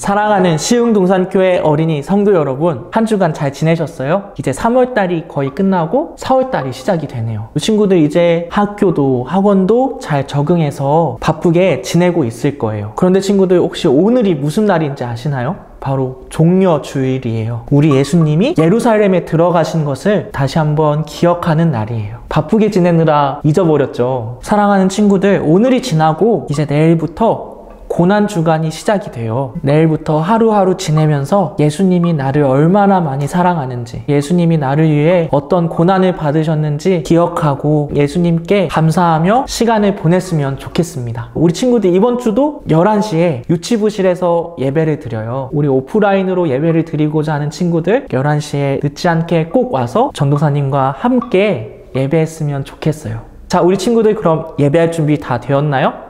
사랑하는 시흥동산교회 어린이 성도 여러분, 한 주간 잘 지내셨어요? 이제 3월달이 거의 끝나고 4월달이 시작이 되네요. 친구들 이제 학교도 학원도 잘 적응해서 바쁘게 지내고 있을 거예요. 그런데 친구들 혹시 오늘이 무슨 날인지 아시나요? 바로 종려주일이에요. 우리 예수님이 예루살렘에 들어가신 것을 다시 한번 기억하는 날이에요. 바쁘게 지내느라 잊어버렸죠. 사랑하는 친구들, 오늘이 지나고 이제 내일부터 고난주간이 시작이 돼요. 내일부터 하루하루 지내면서 예수님이 나를 얼마나 많이 사랑하는지, 예수님이 나를 위해 어떤 고난을 받으셨는지 기억하고 예수님께 감사하며 시간을 보냈으면 좋겠습니다. 우리 친구들 이번 주도 11시에 유치부실에서 예배를 드려요. 우리 오프라인으로 예배를 드리고자 하는 친구들 11시에 늦지 않게 꼭 와서 전도사님과 함께 예배했으면 좋겠어요. 자, 우리 친구들 그럼 예배할 준비 다 되었나요?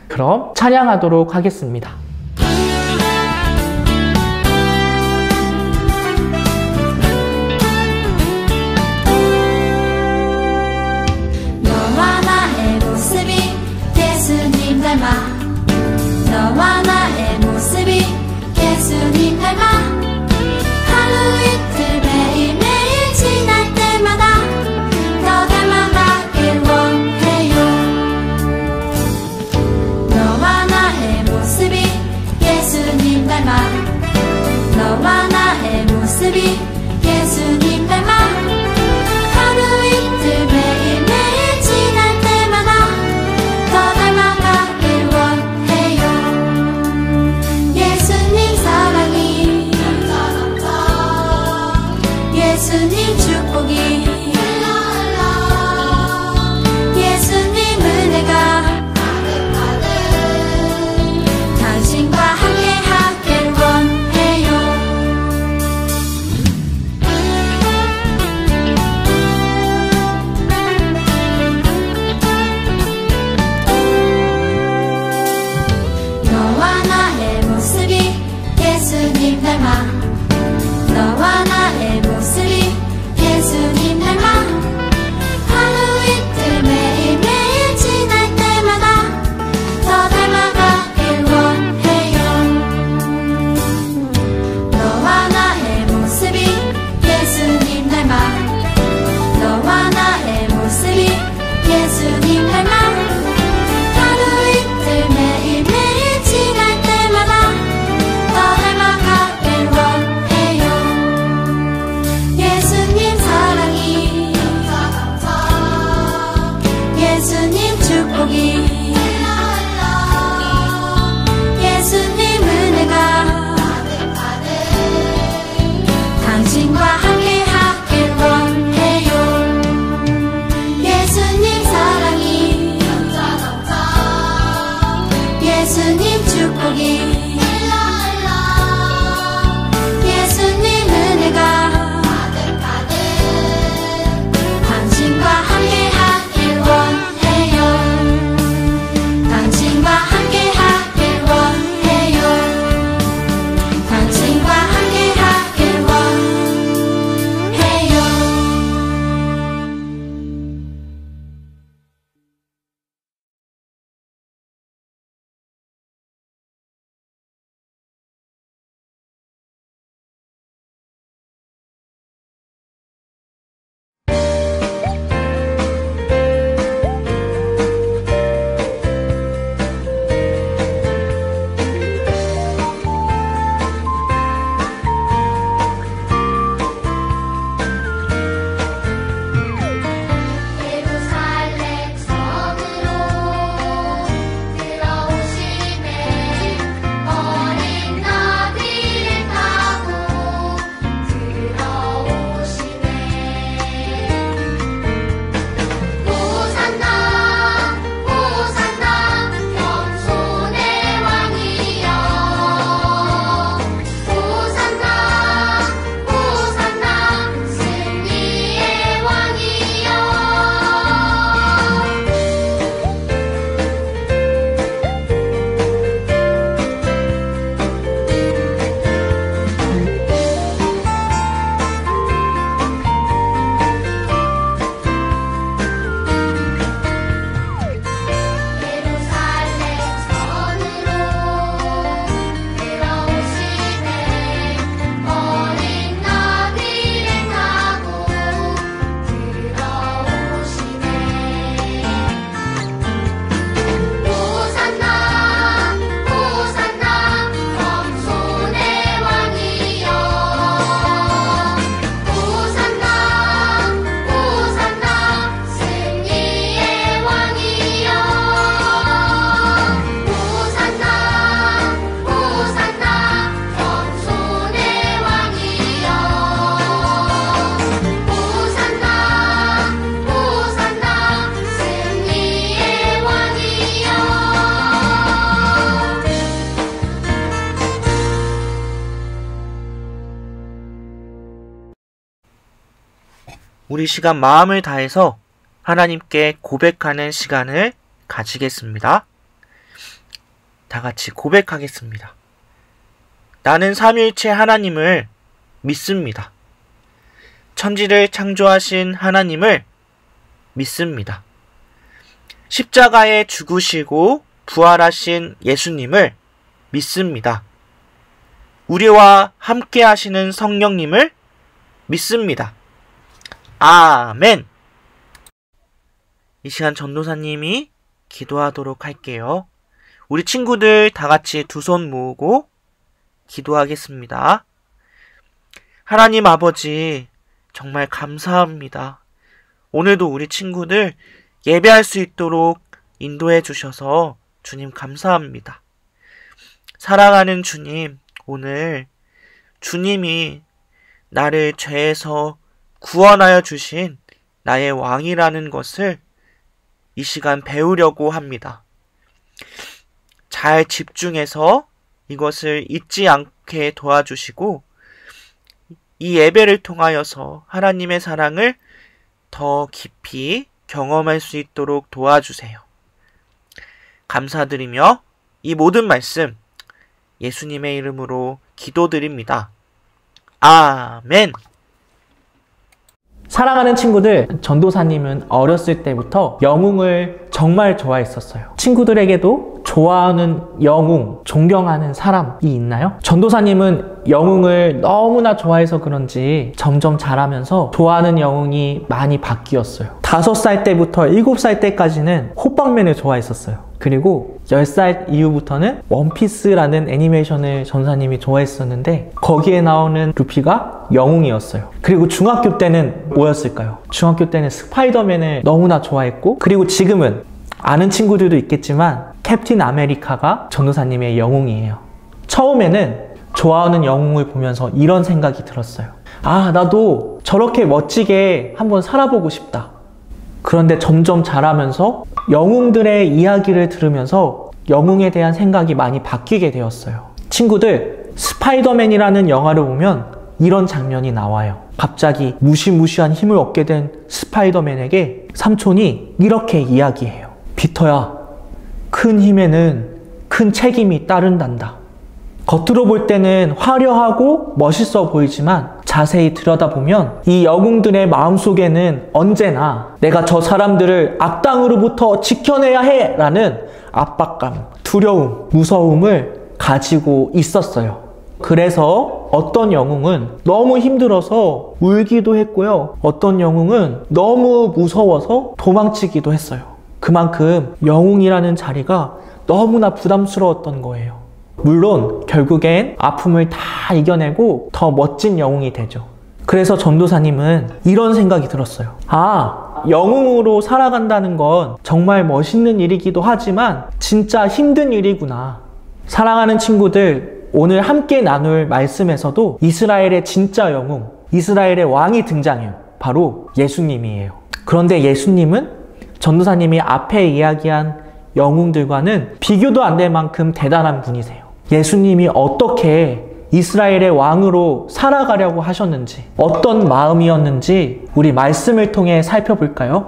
그럼 찬양하도록 하겠습니다. 너와 나의 모습이 예수님 닮아, 너와 나의 모습이 예수님 닮아, 하루 이틀 매일매일 지날 때마다 더 닮아가길 원해요. 너와 나의 모습이 예수님 닮아, 너와 나의 모습이 예수님 닮아, 하루 이틀 매일매일 지날 때마다 더 닮아가길 원해요. 예수님 사랑이 예수님 축복이 예수님 은혜가 당신과 함께 하길 원해요. 너와 나의 모습이 예수님 닮아, 너와 나의 모습이 예수님 닮아, 우리 시간 마음을 다해서 하나님께 고백하는 시간을 가지겠습니다. 다 같이 고백하겠습니다. 나는 삼위일체 하나님을 믿습니다. 천지를 창조하신 하나님을 믿습니다. 십자가에 죽으시고 부활하신 예수님을 믿습니다. 우리와 함께 하시는 성령님을 믿습니다. 아멘. 이 시간 전도사님이 기도하도록 할게요. 우리 친구들 다 같이 두 손 모으고 기도하겠습니다. 하나님 아버지, 정말 감사합니다. 오늘도 우리 친구들 예배할 수 있도록 인도해 주셔서 주님 감사합니다. 사랑하는 주님, 오늘 주님이 나를 죄에서 구원하여 주신 나의 왕이라는 것을 이 시간 배우려고 합니다. 잘 집중해서 이것을 잊지 않게 도와주시고 이 예배를 통하여서 하나님의 사랑을 더 깊이 경험할 수 있도록 도와주세요. 감사드리며 이 모든 말씀 예수님의 이름으로 기도드립니다. 아멘. 사랑하는 친구들, 전도사님은 어렸을 때부터 영웅을 정말 좋아했었어요. 친구들에게도 좋아하는 영웅, 존경하는 사람이 있나요? 전도사님은 영웅을 너무나 좋아해서 그런지 점점 자라면서 좋아하는 영웅이 많이 바뀌었어요. 5살 때부터 7살 때까지는 호빵맨을 좋아했었어요. 그리고 10살 이후부터는 원피스라는 애니메이션을 전사님이 좋아했었는데 거기에 나오는 루피가 영웅이었어요. 그리고 중학교 때는 뭐였을까요? 중학교 때는 스파이더맨을 너무나 좋아했고, 그리고 지금은 아는 친구들도 있겠지만 캡틴 아메리카가 전도사님의 영웅이에요. 처음에는 좋아하는 영웅을 보면서 이런 생각이 들었어요. 아, 나도 저렇게 멋지게 한번 살아보고 싶다. 그런데 점점 자라면서 영웅들의 이야기를 들으면서 영웅에 대한 생각이 많이 바뀌게 되었어요. 친구들, 스파이더맨이라는 영화를 보면 이런 장면이 나와요. 갑자기 무시무시한 힘을 얻게 된 스파이더맨에게 삼촌이 이렇게 이야기해요. 피터야, 큰 힘에는 큰 책임이 따른단다. 겉으로 볼 때는 화려하고 멋있어 보이지만 자세히 들여다보면 이 영웅들의 마음속에는 언제나 내가 저 사람들을 악당으로부터 지켜내야 해! 라는 압박감, 두려움, 무서움을 가지고 있었어요. 그래서 어떤 영웅은 너무 힘들어서 울기도 했고요. 어떤 영웅은 너무 무서워서 도망치기도 했어요. 그만큼 영웅이라는 자리가 너무나 부담스러웠던 거예요. 물론 결국엔 아픔을 다 이겨내고 더 멋진 영웅이 되죠. 그래서 전도사님은 이런 생각이 들었어요. 아, 영웅으로 살아간다는 건 정말 멋있는 일이기도 하지만 진짜 힘든 일이구나. 사랑하는 친구들, 오늘 함께 나눌 말씀에서도 이스라엘의 진짜 영웅, 이스라엘의 왕이 등장해요. 바로 예수님이에요. 그런데 예수님은 전도사님이 앞에 이야기한 영웅들과는 비교도 안 될 만큼 대단한 분이세요. 예수님이 어떻게 이스라엘의 왕으로 살아가려고 하셨는지, 어떤 마음이었는지 우리 말씀을 통해 살펴볼까요?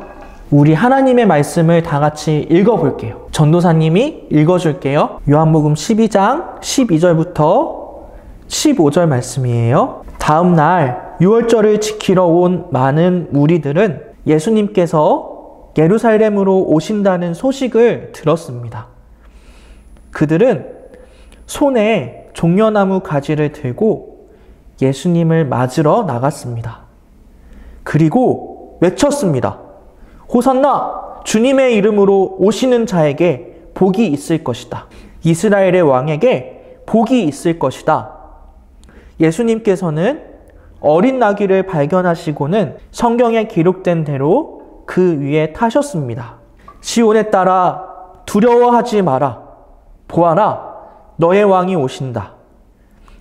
우리 하나님의 말씀을 다 같이 읽어볼게요. 전도사님이 읽어줄게요. 요한복음 12장 12절부터 15절 말씀이에요. 다음 날 유월절을 지키러 온 많은 무리들은 예수님께서 예루살렘으로 오신다는 소식을 들었습니다. 그들은 손에 종려나무 가지를 들고 예수님을 맞으러 나갔습니다. 그리고 외쳤습니다. 호산나! 주님의 이름으로 오시는 자에게 복이 있을 것이다. 이스라엘의 왕에게 복이 있을 것이다. 예수님께서는 어린 나귀를 발견하시고는 성경에 기록된 대로 그 위에 타셨습니다. 시온에 따라 두려워하지 마라. 보아라, 너의 왕이 오신다.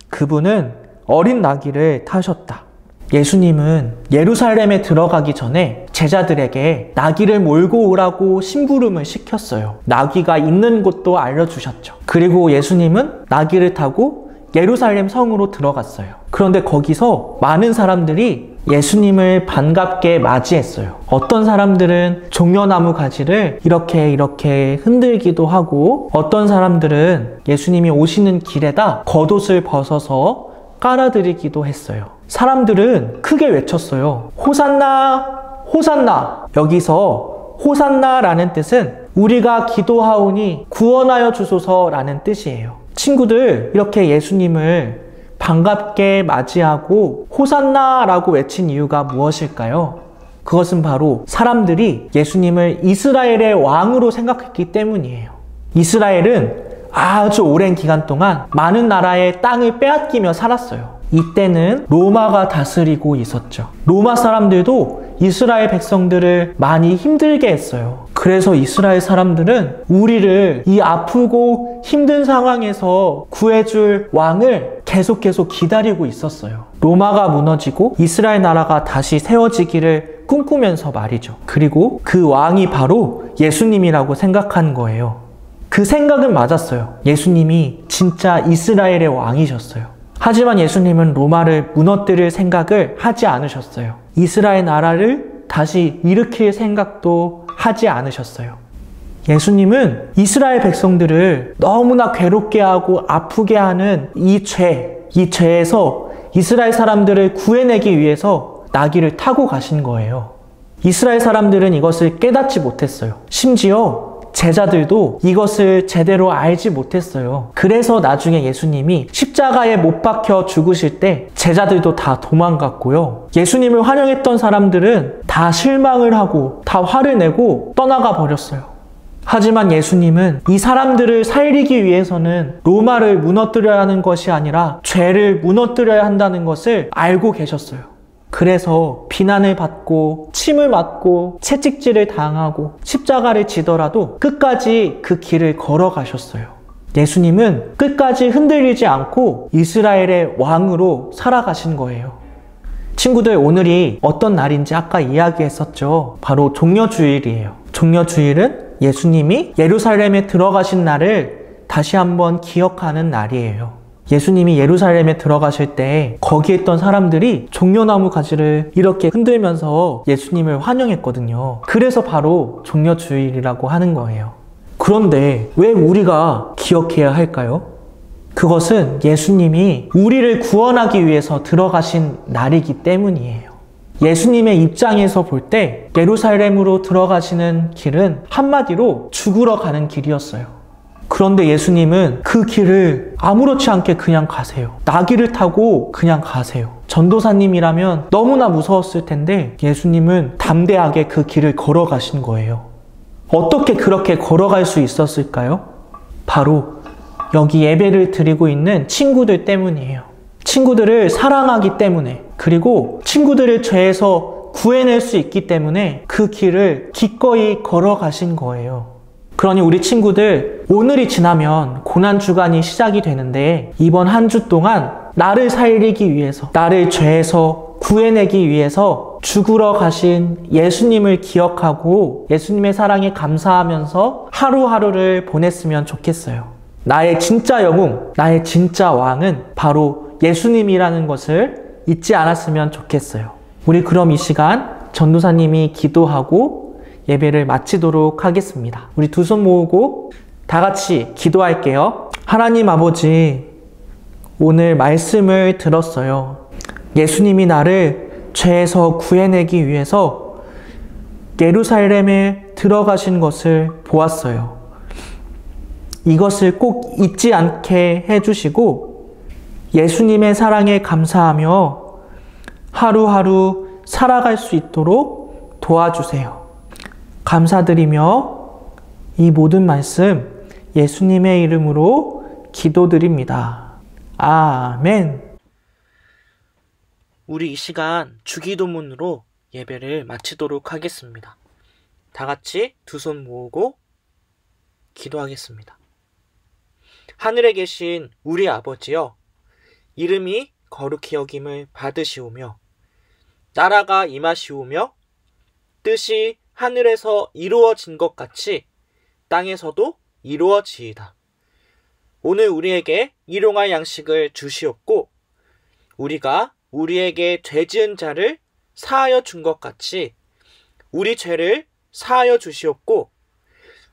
그분은 어린 나귀를 타셨다. 예수님은 예루살렘에 들어가기 전에 제자들에게 나귀를 몰고 오라고 심부름을 시켰어요. 나귀가 있는 곳도 알려주셨죠. 그리고 예수님은 나귀를 타고 예루살렘 성으로 들어갔어요. 그런데 거기서 많은 사람들이 예수님을 반갑게 맞이했어요. 어떤 사람들은 종려나무 가지를 이렇게 흔들기도 하고, 어떤 사람들은 예수님이 오시는 길에다 겉옷을 벗어서 깔아드리기도 했어요. 사람들은 크게 외쳤어요. 호산나, 호산나. 여기서 호산나라는 뜻은 우리가 기도하오니 구원하여 주소서라는 뜻이에요. 친구들, 이렇게 예수님을 반갑게 맞이하고 호산나라고 외친 이유가 무엇일까요? 그것은 바로 사람들이 예수님을 이스라엘의 왕으로 생각했기 때문이에요. 이스라엘은 아주 오랜 기간 동안 많은 나라의 땅을 빼앗기며 살았어요. 이때는 로마가 다스리고 있었죠. 로마 사람들도 이스라엘 백성들을 많이 힘들게 했어요. 그래서 이스라엘 사람들은 우리를 이 아프고 힘든 상황에서 구해줄 왕을 계속 기다리고 있었어요. 로마가 무너지고 이스라엘 나라가 다시 세워지기를 꿈꾸면서 말이죠. 그리고 그 왕이 바로 예수님이라고 생각한 거예요. 그 생각은 맞았어요. 예수님이 진짜 이스라엘의 왕이셨어요. 하지만 예수님은 로마를 무너뜨릴 생각을 하지 않으셨어요. 이스라엘 나라를 다시 일으킬 생각도 하지 않으셨어요. 예수님은 이스라엘 백성들을 너무나 괴롭게 하고 아프게 하는 이 죄에서 이스라엘 사람들을 구해내기 위해서 나귀를 타고 가신 거예요. 이스라엘 사람들은 이것을 깨닫지 못했어요. 심지어 제자들도 이것을 제대로 알지 못했어요. 그래서 나중에 예수님이 십자가에 못 박혀 죽으실 때 제자들도 다 도망갔고요. 예수님을 환영했던 사람들은 다 실망을 하고 다 화를 내고 떠나가 버렸어요. 하지만 예수님은 이 사람들을 살리기 위해서는 로마를 무너뜨려야 하는 것이 아니라 죄를 무너뜨려야 한다는 것을 알고 계셨어요. 그래서 비난을 받고 침을 맞고 채찍질을 당하고 십자가를 지더라도 끝까지 그 길을 걸어가셨어요. 예수님은 끝까지 흔들리지 않고 이스라엘의 왕으로 살아가신 거예요. 친구들, 오늘이 어떤 날인지 아까 이야기했었죠. 바로 종려주일이에요. 종려주일은 예수님이 예루살렘에 들어가신 날을 다시 한번 기억하는 날이에요. 예수님이 예루살렘에 들어가실 때 거기 있던 사람들이 종려나무 가지를 이렇게 흔들면서 예수님을 환영했거든요. 그래서 바로 종려주일이라고 하는 거예요. 그런데 왜 우리가 기억해야 할까요? 그것은 예수님이 우리를 구원하기 위해서 들어가신 날이기 때문이에요. 예수님의 입장에서 볼 때 예루살렘으로 들어가시는 길은 한마디로 죽으러 가는 길이었어요. 그런데 예수님은 그 길을 아무렇지 않게 그냥 가세요. 나귀를 타고 그냥 가세요. 전도사님이라면 너무나 무서웠을 텐데 예수님은 담대하게 그 길을 걸어가신 거예요. 어떻게 그렇게 걸어갈 수 있었을까요? 바로 여기 예배를 드리고 있는 친구들 때문이에요. 친구들을 사랑하기 때문에, 그리고 친구들을 죄에서 구해낼 수 있기 때문에 그 길을 기꺼이 걸어가신 거예요. 그러니 우리 친구들, 오늘이 지나면 고난주간이 시작이 되는데 이번 한 주 동안 나를 살리기 위해서, 나를 죄에서 구해내기 위해서 죽으러 가신 예수님을 기억하고 예수님의 사랑에 감사하면서 하루하루를 보냈으면 좋겠어요. 나의 진짜 영웅, 나의 진짜 왕은 바로 예수님이라는 것을 잊지 않았으면 좋겠어요. 우리 그럼 이 시간 전도사님이 기도하고 예배를 마치도록 하겠습니다. 우리 두 손 모으고 다 같이 기도할게요. 하나님 아버지, 오늘 말씀을 들었어요. 예수님이 나를 죄에서 구해내기 위해서 예루살렘에 들어가신 것을 보았어요. 이것을 꼭 잊지 않게 해주시고 예수님의 사랑에 감사하며 하루하루 살아갈 수 있도록 도와주세요. 감사드리며 이 모든 말씀 예수님의 이름으로 기도드립니다. 아멘. 우리 이 시간 주기도문으로 예배를 마치도록 하겠습니다. 다 같이 두 손 모으고 기도하겠습니다. 하늘에 계신 우리 아버지여, 이름이 거룩히 여김을 받으시오며 나라가 임하시오며 뜻이 하늘에서 이루어진 것 같이 땅에서도 이루어지이다. 오늘 우리에게 일용할 양식을 주시옵고 우리가 우리에게 죄 지은 자를 사하여 준 것 같이 우리 죄를 사하여 주시옵고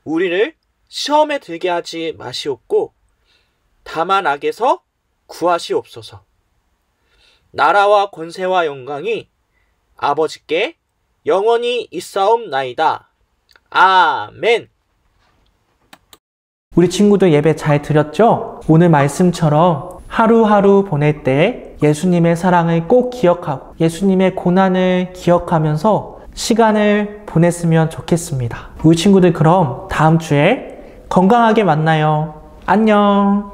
우리를 시험에 들게 하지 마시옵고 다만 악에서 구하시옵소서. 나라와 권세와 영광이 아버지께 영원히 있사옵나이다. 아멘. 우리 친구들 예배 잘 드렸죠? 오늘 말씀처럼 하루하루 보낼 때 예수님의 사랑을 꼭 기억하고 예수님의 고난을 기억하면서 시간을 보냈으면 좋겠습니다. 우리 친구들 그럼 다음 주에 건강하게 만나요. 안녕.